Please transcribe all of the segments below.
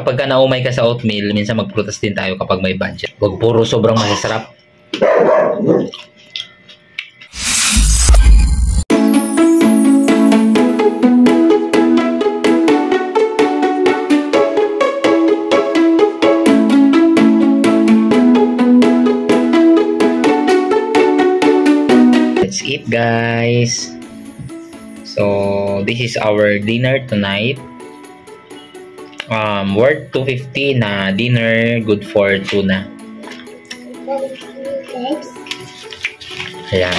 kapag ka naumay ka sa oatmeal, minsan magprutas din tayo kapag may budget. Huwag puro sobrang masasarap. Let's eat, guys. So this is our dinner tonight. Worth 250 na dinner, good for tuna. Ayan.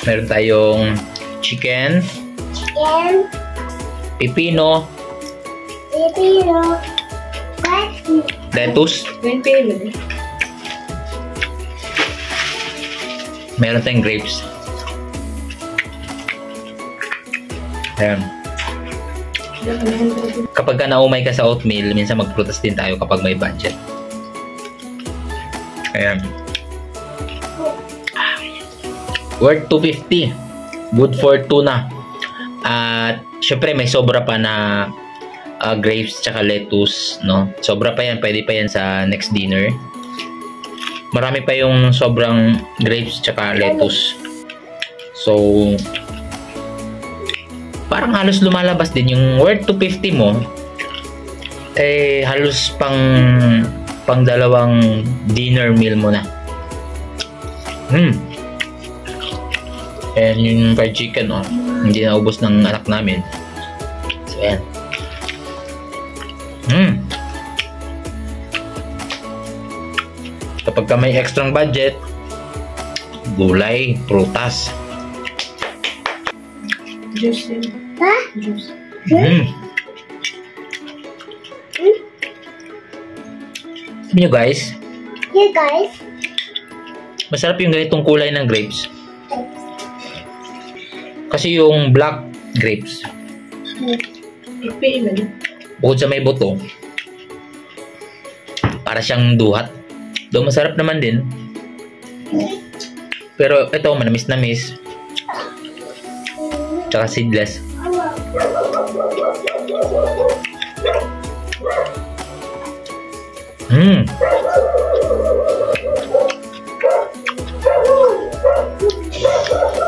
Meron tayong chicken, pipino, lettuce, meron tayong grapes. Ayan. Kapag ka naumay ka sa oatmeal, minsan magprutas din tayo kapag may budget. Ayan. Worth 250. Good for tuna. At syempre may sobra pa na grapes tsaka lettuce, no? Sobra pa yan, pwede pa yan sa next dinner. Marami pa yung sobrang grapes tsaka lettuce. So parang halos lumalabas din yung worth 250 mo, eh halos pang dalawang dinner meal mo na. And yung fried chicken, oh, hindi na ubos ng anak namin. So ayan. Kapag ka may extra budget, gulay, prutas. Juice. Juice. Sabi nyo guys, masarap yung ganitong kulay ng grapes. Kasi yung black grapes, bukod sa may buto, para siyang duhat. Though masarap naman din, pero ito manamis-namis, tsaka seedless.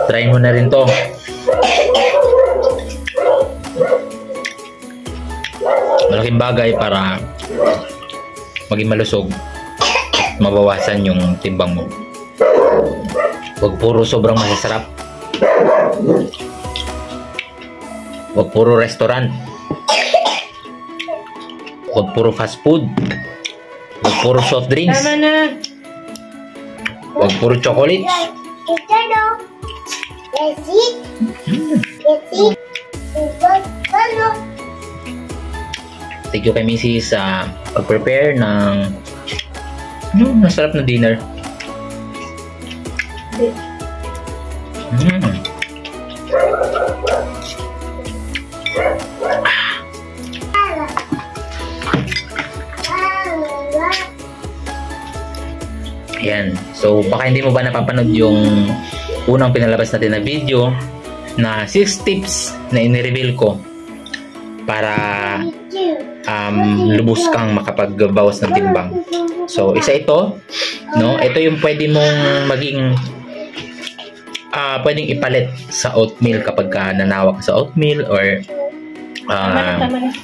Try mo na rin to. Malaking bagay para maging malusog at mabawasan yung timbang mo. Huwag puro sobrang masasarap. Huwag puro restaurant. Huwag puro fast food. Huwag puro soft drinks. Huwag puro chocolates. Thank you kay Mrs. sa pag-prepare ng masarap na dinner. Ayan. So, baka hindi mo ba napapanood yung unang pinalabas natin na video na 6 tips na inireveal ko para lubos kang makapagbawas ng timbang. So, isa ito, no? Ito yung pwede mong maging pwedeng ipalit sa oatmeal kapag ka nanawa ka sa oatmeal or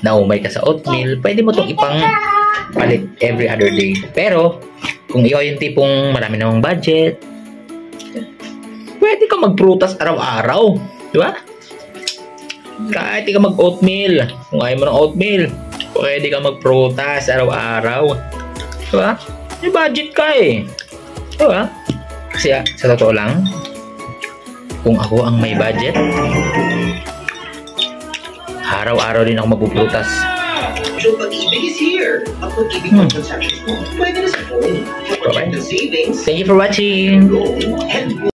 naumay ka sa oatmeal. Pwede mo itong ipang palit every other day. Pero, kung ikaw yung tipong marami namang budget, pwede ka magprutas araw-araw. Diba? Kahit di ka mag-oatmeal. Kung ayaw mo ng oatmeal, pwede ka magprutas araw-araw. Diba? May budget ka eh. Diba? Kasi sa totoo lang, kung ako ang may budget, araw-araw din ako magpuprutas. Yung Pag-ibig is here. Ang Pag-ibig transaction mo, pwede na sa phone. Protect the savings. Thank you for watching.